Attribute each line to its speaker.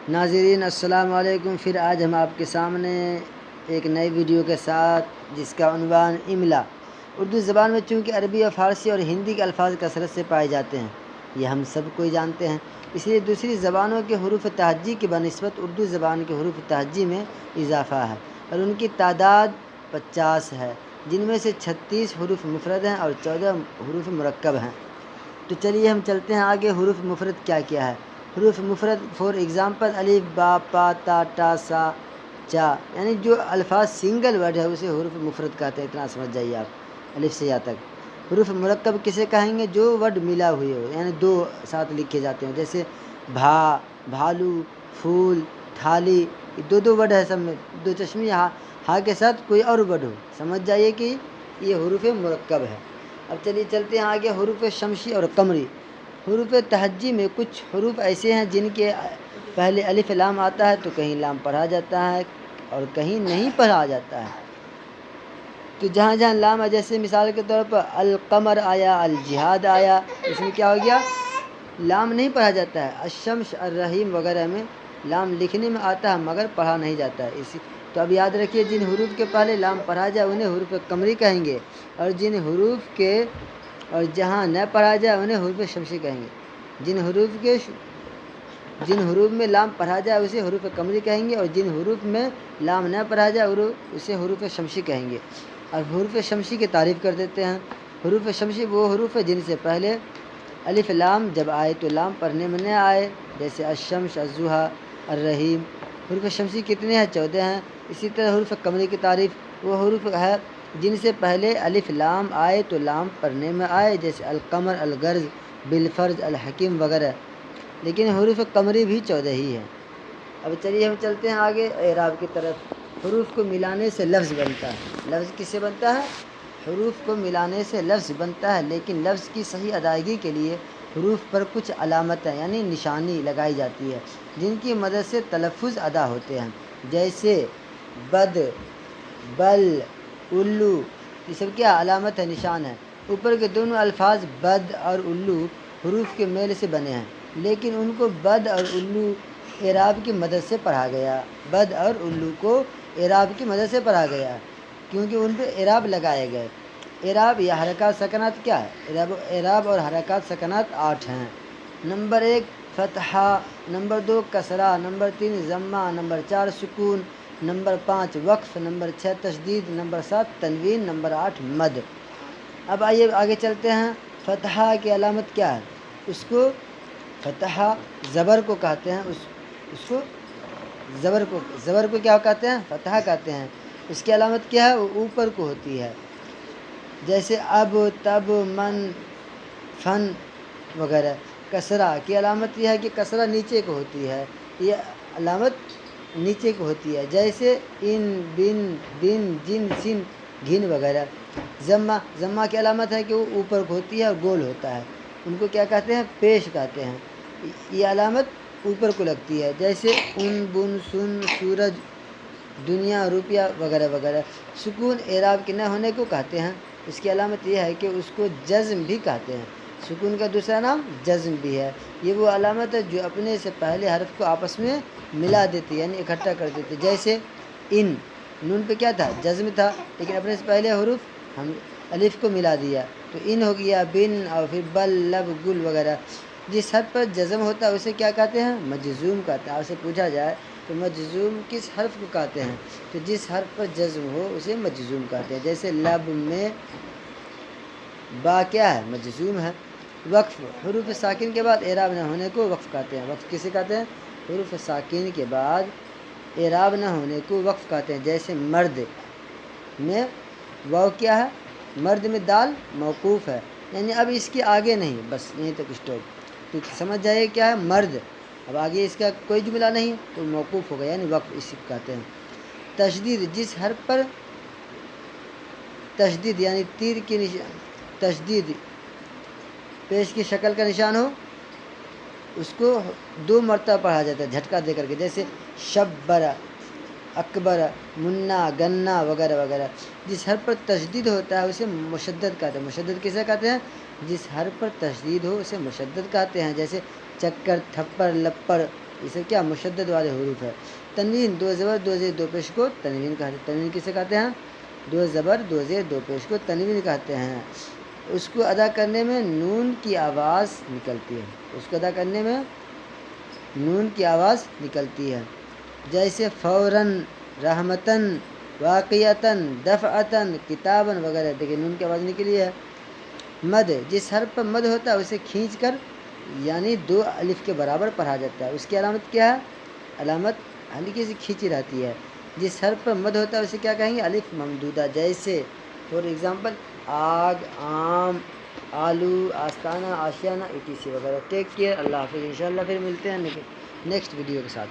Speaker 1: ناظرین السلام علیکم، پھر آج ہم آپ کے سامنے ایک نئی ویڈیو کے ساتھ جس کا عنوان املا۔ اردو زبان میں چونکہ عربی اور فارسی اور ہندی کے الفاظ کثرت سے پائے جاتے ہیں، یہ ہم سب کو جانتے ہیں، اس لیے دوسری زبانوں کے حروف تہجی کی بنسبت اردو زبان کے حروف تہجی میں اضافہ ہے اور ان کی تعداد 50 ہے، جن میں سے 36 حروف مفرد ہیں اور 14 حروف مرکب ہیں۔ تو چلیے ہم چلتے ہیں آگے۔ حروف مفرد کیا کیا ہے؟ حروف مفرد فور ایگزامپل الف، با، پا، تا، ٹا، سا، چا، یعنی جو الفاظ سنگل ورڈ ہے اسے حروف مفرد کہتے ہیں، اتنا سمجھ جائیے آپ، الف سے یا تک۔ حروف مرکب کسے کہیں گے؟ جو ورڈ ملا ہوئے ہو، یعنی دو ساتھ لکھے جاتے ہیں، جیسے بھا، بھالو، پھول، تھالی، یہ دو ورڈ ہے، سب میں دو چشمی ہا کے ساتھ کوئی اور ورڈ ہو، سمجھ جائیے کہ یہ حروف مرکب ہے۔ اب چلیے چلتے ہیں آگے۔ حروف شمسی اور قمری۔ حروف تہجی میں کچھ حروف ایسے ہیں جن کے پہلے الف لام آتا ہے تو کہیں لام پڑھا جاتا ہے اور کہیں نہیں پڑھا جاتا ہے۔ تو جہاں جہاں لام ہے، جیسے مثال کے طور پر القمر آیا، الجہاد آیا، اس میں کیا ہو گیا؟ لام نہیں پڑھا جاتا ہے۔ الشمس، الرحیم وغیرہ میں لام لکھنے میں آتا ہے مگر پڑھا نہیں جاتا ہے۔ تو اب یاد رکھیے، جن حروف کے پہلے لام پڑھا جائے انہیں حروف قمری کہیں گے، اور جن حروف کے اور جہاں نہ پڑھا جائے انہیں حروف شمسی کہیں گے۔ جن حروف میں لام پڑھا جائے اسے حروف قمری کہیں گے، اور جن حروف میں لام نہ پڑھا جائے اسے حروف شمسی کہیں گے۔ اور حروف شمسی کی تعریف کر دیتے ہیں۔ حروف شمسی وہ حروف ہے جن سے پہلے الف لام جب آئے تو لام پڑھنے میں نہ آئے، جیسے الشمس، الضحیٰ، الرحیم۔ حروف شمسی کتنے ہیں؟ 14 ہیں۔ اسی طرح حروف قمری کی تعریف وہ حروف ہے جن سے پہلے الف لام آئے تو لام پڑھنے میں آئے، جیسے القمر، الغرض، بالفرض، الحکیم وغیرہ۔ لیکن حروف قمری بھی 14 ہی ہیں۔ اب چلیے ہم چلتے ہیں آگے اعراب کی طرف۔ حروف کو ملانے سے لفظ بنتا ہے۔ لفظ کس سے بنتا ہے؟ حروف کو ملانے سے لفظ بنتا ہے، لیکن لفظ کی صحیح ادائیگی کے لیے حروف پر کچھ علامتیں یعنی نشانی لگائی جاتی ہے، جن کی مدد سے تلفظ ادا ہوتے ہیں، جیسے بد، بل، الو، یہ سب کیا علامت ہے، نشان ہے۔ اوپر کے دونوں الفاظ بد اور الو حروف کے میل سے بنے ہیں، لیکن ان کو بد اور الو اعراب کی مدد سے پڑھا گیا۔ بد اور الو کو اعراب کی مدد سے پڑھا گیا کیونکہ ان پہ اعراب لگائے گئے۔ اعراب یا حرکات سکنات کیا ہے؟ اعراب اور حرکات سکنات 8 ہیں۔ نمبر 1 فتحہ، نمبر 2 کسرہ، نمبر 3 ضمہ، نمبر 4 سکون، نمبر 5 وقف، نمبر 6 تشدید، نمبر 7 تنوین، نمبر 8 مد۔ اب آئیے آگے چلتے ہیں۔ فتحہ کی علامت کیا ہے؟ اس کو فتحہ زبر کو کہتے ہیں، اس کو زبر کو کیا کہتے ہیں؟ فتحہ کہتے ہیں۔ اس کی علامت کیا ہے؟ وہ اوپر کو ہوتی ہے، جیسے اب، تب، من، فن وغیرہ۔ کسرہ کی علامت یہ ہے کہ کسرہ نیچے کو ہوتی ہے، یہ علامت نیچے کو ہوتی ہے، جیسے ان، بن، دن، جن، سن، گھن وغیرہ۔ ضمہ کی علامت ہے کہ وہ اوپر کو ہوتی ہے اور گول ہوتا ہے، ان کو کیا کہتے ہیں؟ پیش کہتے ہیں، یہ علامت اوپر کو لگتی ہے، جیسے ان، بن، سن، سورج، دنیا، روپیہ وغیرہ وغیرہ۔ سکون اعراب کے نہ ہونے کو کہتے ہیں، اس کی علامت یہ ہے کہ اس کو جزم بھی کہتے ہیں۔ سکون کا دوسرا نام جزم بھی ہے۔ یہ وہ علامت ہے جو اپنے سے پہلے حرف کو آپس میں ملا دیتی ہے، یعنی اکٹھا کر دیتی ہے، جیسے ان، نون پہ کیا تھا؟ جزم تھا، لیکن اپنے سے پہلے حروف ہم الف کو ملا دیا تو ان ہو گیا، بن، اور پھر بل، لب، گل وغیرہ۔ جس حرف پر جزم ہوتا ہے اسے کیا کہتے ہیں؟ مجزوم کہتے ہیں۔ آپ سے پوچھا جائے تو مجزوم کس حرف کو کہتے ہیں؟ تو جس حرف پر جزم ہو اسے مجزوم کہتے ہیں، جیسے لب میں با کیا ہے؟ مجزوم ہے۔ وقف، حروف ساکن کے بعد اعراب نہ ہونے کو وقف کہتے ہیں۔ وقف کسے کہتے ہیں؟ حروف ساکن کے بعد اعراب نہ ہونے کو وقف کہتے ہیں، جیسے مرد میں واو کیا ہے؟ مرد میں دال موقوف ہے، یعنی اب اس کے آگے نہیں، بس یہیں تک اسٹاپ۔ تو سمجھ جائے کیا ہے؟ مرد، اب آگے اس کا کوئی جملہ نہیں تو موقوف ہو گیا، یعنی وقف اسی کو کہتے ہیں۔ تشدید، جس حرف پر تشدید یعنی تیر کی تشدید پیش کی شکل کا نشان ہو، اس کو 2 مرتبہ پڑھا جاتا ہے جھٹکا دے کر کے، جیسے شبر، اکبر، منا، گنا وغیرہ وغیرہ۔ جس حرف پر تشدید ہوتا ہے اسے مشدد کہتے ہیں۔ مشدد کسے کہتے ہیں؟ جس حرف پر تشدید ہو اسے مشدد کہتے ہیں، جیسے چکر، تھپڑ، لپڑ، یہ سب کیا مشدد والے حروف ہے۔ تنوین 2 زبر 2 زیر 2 پیش کو تنوین کہتے ہیں۔ تنوین کسے کہتے ہیں؟ 2 زبر 2 زیر 2 پیش کو تنوین کہتے ہیں۔ اس کو ادا کرنے میں نون کی آواز نکلتی ہے، اس کو ادا کرنے میں نون کی آواز نکلتی ہے، جیسے فوراً، رحمتاً، واقعتاً، دفعتاً، کتاباً وغیرہ۔ دیکھیں نون کی آواز نکلی ہے۔ مد، جس حرف پر مد ہوتا ہے اسے کھینچ کر یعنی 2 الف کے برابر پڑھا جاتا ہے، اس کی علامت کیا ہے؟ علامت ہلکی سی کھینچی رہتی ہے۔ جس حرف پر مد ہوتا ہے اسے کیا کہیں گے؟ الف ممدودہ، جیسے فور ایگزامپل آگ، آم، آلو، آستانہ، آشیانہ، ETC وغیرہ۔ ٹیک کیئر، اللہ حافظ، انشاءاللہ پھر ملتے ہیں نیکسٹ ویڈیو کے ساتھ۔